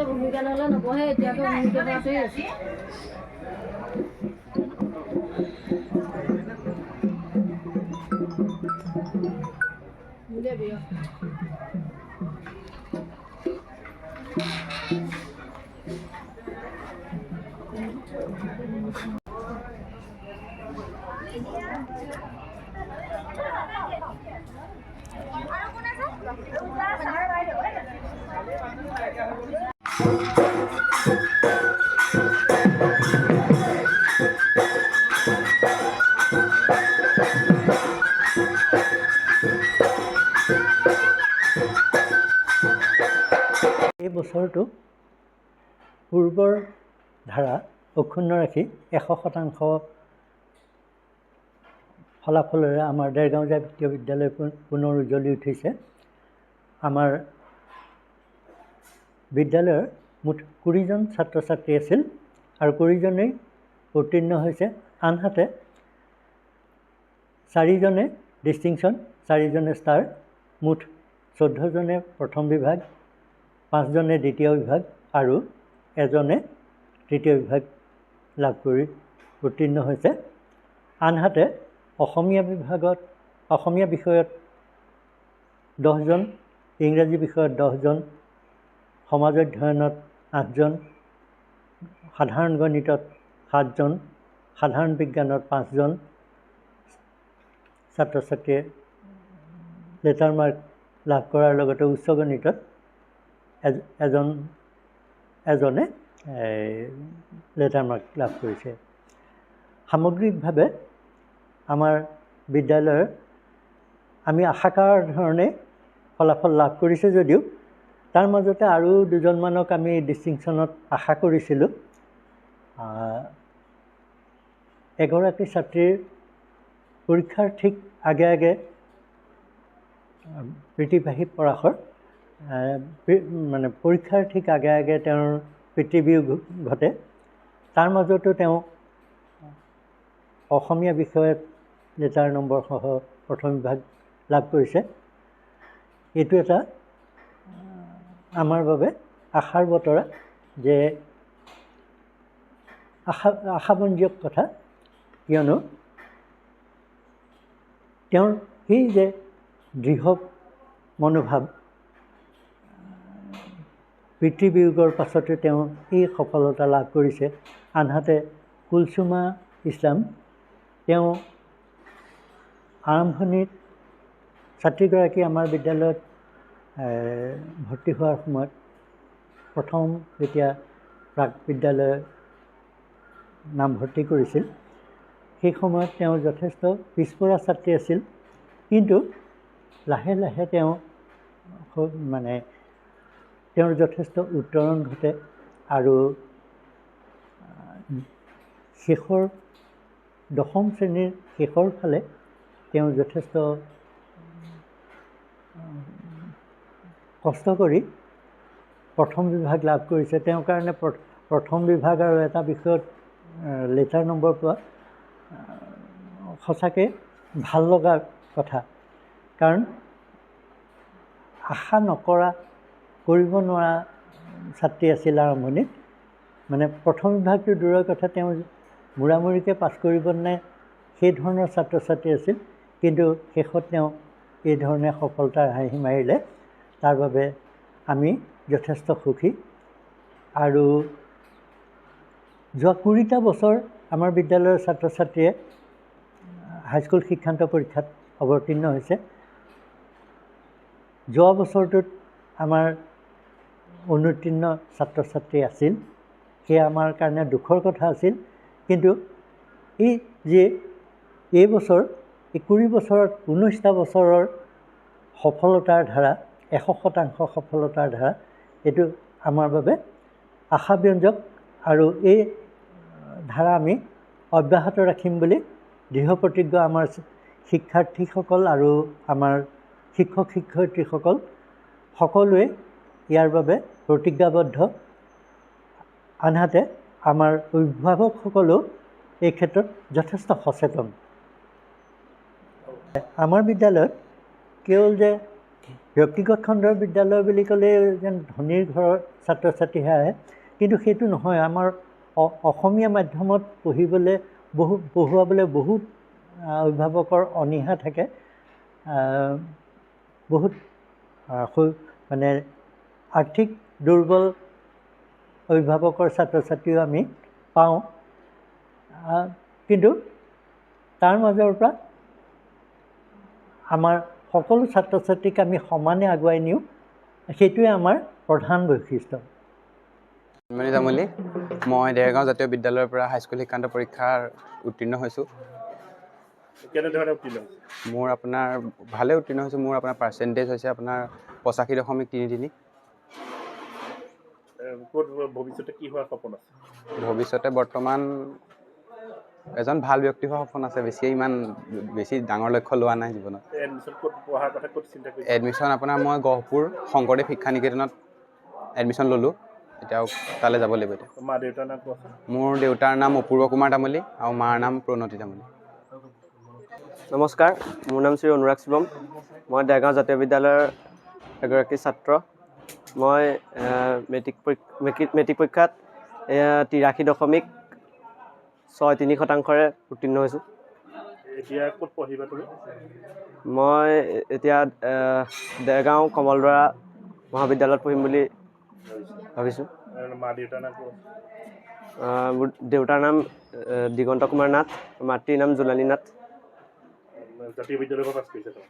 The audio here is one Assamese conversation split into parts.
ভূমিকা নহ'লে নপঢ়ে এতিয়াতো ভূমিকা আছেই আছে এই বছৰটো পূৰ্বৰ ধাৰা অক্ষুণ্ণ ৰাখি 100% ফলাফলেৰে আমাৰ দেৰগাঁও জাতীয় বিদ্যালয় পুনৰ উজ্জ্বলি উঠিছে। আমাৰ বিদ্যালয়ৰ মুঠ 20জন ছাত্ৰ ছাত্ৰী আছিল আৰু 20জনেই উত্তীৰ্ণ হৈছে, আনহাতে 4জনে ডিষ্টিংশ্যন, 4জনে ষ্টাৰ, মুঠ 14জনে প্ৰথম বিভাগ, 5জনে দ্বিতীয় বিভাগ আৰু 1জনে তৃতীয় বিভাগ লাভ কৰি উত্তীৰ্ণ হৈছে। আনহাতে অসমীয়া বিষয়ত 10জন, ইংৰাজী বিষয়ত 10জন, সমাজ অধ্যয়নত 8জন, সাধাৰণ গণিতত 7জন, সাধাৰণ বিজ্ঞানত 5জন ছাত্ৰ ছাত্ৰীয়ে লেটাৰ মাৰ্ক লাভ কৰাৰ লগতে উচ্চ গণিতত এজনে লেটাৰ মাৰ্ক লাভ কৰিছে। সামগ্ৰিকভাৱে আমাৰ বিদ্যালয়ৰ আমি আশা কৰাৰ ধৰণে ফলাফল লাভ কৰিছে যদিও তাৰ মাজতে আৰু 2জনমানক আমি ডিষ্টিংশ্যনত আশা কৰিছিলোঁ। এগৰাকী ছাত্ৰীৰ পৰীক্ষাৰ ঠিক আগে আগে প্ৰীতিভাষী পৰাশৰ মানে পৰীক্ষাৰ ঠিক আগে আগে তেওঁৰ পিতৃবিয়োগ ঘটে। তাৰ মাজতো তেওঁ অসমীয়া বিষয়ত লেটাৰ নম্বৰ সহ প্ৰথম বিভাগ লাভ কৰিছে। এইটো এটা আমাৰ বাবে আশাৰ বতৰা, যে আশাব্যঞ্জক কথা, কিয়নো তেওঁৰ সেই যে দৃঢ় মনোভাৱ, পিতৃবিয়োগৰ পাছতে তেওঁ এই সফলতা লাভ কৰিছে। আনহাতে কুলচুমা ইছলাম, তেওঁ আৰম্ভণিত ছাত্ৰীগৰাকী আমাৰ বিদ্যালয়ত ভৰ্তি হোৱাৰ সময়ত প্ৰথম যেতিয়া প্ৰাক বিদ্যালয়ত নামভৰ্তি কৰিছিল, সেই সময়ত তেওঁ যথেষ্ট পিছপৰা ছাত্ৰী আছিল, কিন্তু লাহে লাহে তেওঁৰ যথেষ্ট উত্তৰণ ঘটে আৰু দশম শ্ৰেণীৰ শেষৰ ফালে তেওঁ যথেষ্ট কষ্ট কৰি প্ৰথম বিভাগ লাভ কৰিছে। তেওঁৰ কাৰণে প্ৰথম বিভাগ আৰু এটা বিষয়ত লেটাৰ নম্বৰ পোৱা সঁচাকৈ ভাল লগা কথা, কাৰণ আশা নকৰা, কৰিব নোৱাৰা ছাত্ৰী আছিল আৰম্ভণিত। মানে প্ৰথম বিভাগটো দূৰৰ কথা, তেওঁ মূৰামূৰিকৈ পাছ কৰিব নে সেই ধৰণৰ ছাত্ৰ ছাত্ৰী আছিল, কিন্তু শেষত তেওঁ এই ধৰণে সফলতাৰ হাঁহি মাৰিলে। তাৰ বাবে আমি যথেষ্ট সুখী। আৰু যোৱা 20টা বছৰ আমাৰ বিদ্যালয়ৰ ছাত্ৰ ছাত্ৰীয়ে হাইস্কুল শিক্ষান্ত পৰীক্ষাত অৱতীৰ্ণ হৈছে। যোৱা বছৰটোত আমাৰ অনুত্তীৰ্ণ ছাত্ৰ ছাত্ৰী আছিল, সেয়া আমাৰ কাৰণে দুখৰ কথা আছিল। কিন্তু এই বছৰ 20 বছৰত 19টা বছৰৰ সফলতাৰ ধাৰা, 100% সফলতাৰ ধাৰা, এইটো আমাৰ বাবে আশাব্যঞ্জক আৰু এই ধাৰা আমি অব্যাহত ৰাখিম বুলি দৃঢ় প্ৰতিজ্ঞ আমাৰ শিক্ষাৰ্থীসকল আৰু আমাৰ শিক্ষক শিক্ষয়িত্ৰীসকল সকলোৱে ইয়াৰ বাবে প্ৰতিজ্ঞাবদ্ধ। আনহাতে আমাৰ অভিভাৱকসকলেও এই ক্ষেত্ৰত যথেষ্ট সচেতন। আমাৰ বিদ্যালয়ত কেৱল যে ব্যক্তিগত খণ্ডৰ বিদ্যালয় বুলি ক'লে যেন ধনীৰ ঘৰৰ ছাত্ৰ ছাত্ৰীহে আহে, কিন্তু সেইটো নহয়। আমাৰ অসমীয়া মাধ্যমত পঢ়ুৱাবলৈ বহুত অভিভাৱকৰ অনীহা থাকে। বহুত মানে আৰ্থিক দুৰ্বল অভিভাৱকৰ ছাত্ৰ ছাত্ৰীও আমি পাওঁ, কিন্তু তাৰ মাজৰ পৰা আমাৰ সকলো ছাত্ৰ ছাত্ৰীক আমি সমানে আগুৱাই নিওঁ, সেইটোৱে আমাৰ প্ৰধান বৈশিষ্ট্য। জন্মনি তামুলী, মই দেৰগাঁও জাতীয় বিদ্যালয়ৰ পৰা হাইস্কুল শিক্ষান্ত পৰীক্ষাৰ উত্তীৰ্ণ হৈছোঁ। কেনেধৰণে উত্তীৰ্ণ হৈছে? মোৰ আপোনাৰ ভালে উত্তীৰ্ণ হৈছোঁ। মোৰ আপোনাৰ পাৰ্চেণ্টেজ হৈছে আপোনাৰ 85.33। ক'ত ভৱিষ্যতে কি হোৱাৰ সপোন আছে? ভৱিষ্যতে বৰ্তমান এজন ভাল ব্যক্তি হোৱাৰ সপোন আছে। বেছি ডাঙৰ লক্ষ্য লোৱা নাই জীৱনত। এডমিশ্যন ক'ত পঢ়াৰ কথা ক'ত চিন্তা কৰিছে? এডমিশ্যন আপোনাৰ মই গহপুৰ শংকৰদেৱ শিক্ষা নিকেতনত এডমিশ্যন ল'লোঁ। এতিয়া তালৈ যাব লাগিব এতিয়া। মা দেউতাৰ নাম কোৱাচোন? মোৰ দেউতাৰ নাম অপূৰ্ব কুমাৰ তামুলী আৰু মাৰ নাম প্ৰণতি তামুলী। নমস্কাৰ, মোৰ নাম শ্ৰী অনুৰাগ শিৱম। মই দেৰগাঁও জাতীয় বিদ্যালয়ৰ এগৰাকী ছাত্ৰ। মই মেট্ৰিক পৰীক্ষাত 83.63% উত্তীৰ্ণ হৈছোঁ। এতিয়া ক'ত পঢ়িবা তুমি? মই এতিয়া দেৰগাঁও কমলদৰা মহাবিদ্যালয়ত পঢ়িম বুলি ভাবিছোঁ। মা দেউতাৰ নাম কোৱাচোন? মোৰ দেউতাৰ নাম দিগন্ত কুমাৰ নাথ, মাতৃৰ নাম জোলানী নাথ। জাতীয় বিদ্যালয়ৰ পৰা পাছ কৰিছে তুমি?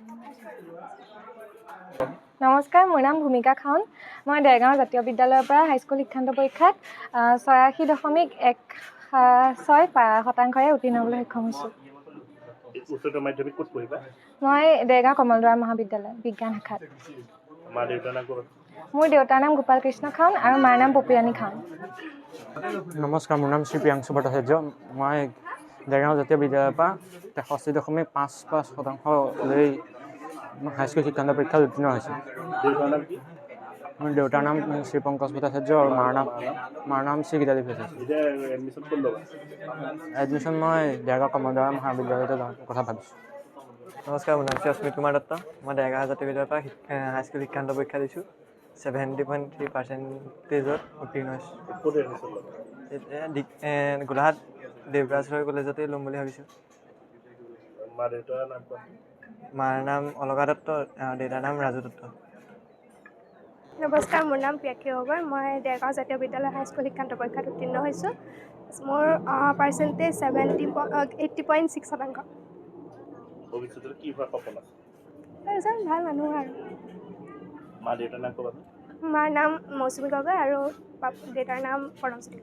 নমস্কাৰ, মোৰ নাম ভূমিকা খাউন। মই দেৰগাঁও জাতীয় বিদ্যালয়ৰ পৰা হাইস্কুল শিক্ষান্ত পৰীক্ষাত 86.16% উত্তীৰ্ণ হ'বলৈ সক্ষম হৈছোঁ। উচ্চতৰ মাধ্যমিক ক'ত পঢ়িবা? মই দেৰগাঁও কমলদৰা মহাবিদ্যালয় বিজ্ঞান শাখাত। মা দেউতাৰ নাম কোৱাচোন? মোৰ দেউতাৰ নাম গোপাল কৃষ্ণ খাউন আৰু মাৰ নাম পপিৰাণী খাউন। নমস্কাৰ, মোৰ নাম শ্ৰী প্ৰিয়াংশু ভট্টাচাৰ্য। মই দেৰগাঁও জাতীয় বিদ্যালয়ৰ পৰা 63.55% লৈ হাইস্কুল শিক্ষান্ত পৰীক্ষাত উত্তীৰ্ণ হৈছোঁ। দেউতাৰ নাম কি? মোৰ দেউতাৰ নাম শ্ৰী পংকজ ভট্টাচাৰ্য আৰু মাৰ নাম শ্ৰী গীতালী ভট্টাচাৰ্য। এতিয়া এডমিশ্যন ক'ত ল'বা? এডমিশ্যন মই দেৰগাঁও কমলদৰা মহাবিদ্যালয়তে যোৱাৰ কথা ভাবিছোঁ। নমস্কাৰ, মোৰ নাম শ্ৰী অস্মিত কুমাৰ দত্ত। মই দেৰগাঁও জাতীয় বিদ্যালয়ৰ পৰা হাইস্কুল শিক্ষান্ত পৰীক্ষা দিছোঁ। 70.3%ত উত্তীৰ্ণ হৈছোঁ। ক'ত এডমিশ্যন ল'বা? এতিয়া গোলাঘাট দেৱৰাজ ৰয় কলেজতে ল'ম বুলি ভাবিছোঁ। মা দেউতাৰ নাম কোৱাচোন? মাৰ নাম অলকা দত্ত, দেউতাৰ নাম ৰাজু দত্ত। নমস্কাৰ, মোৰ নাম প্ৰিয়াক্ষী গগৈ। মই দেৰগাঁও জাতীয় বিদ্যালয় হাইস্কুল শিক্ষান্ত পৰীক্ষাত উত্তীৰ্ণ হৈছোঁ। মোৰ পাৰ্চেণ্টেজ 80.6%। ভৱিষ্যতে কি হোৱাৰ সপোন আছে? এজন ভাল মানুহ আৰু। মা দেউতাৰ নাম ক'বাচোন? মাৰ নাম মৌচুমী গগৈ আৰু দেউতাৰ নাম প্ৰণৱজ্যোতি।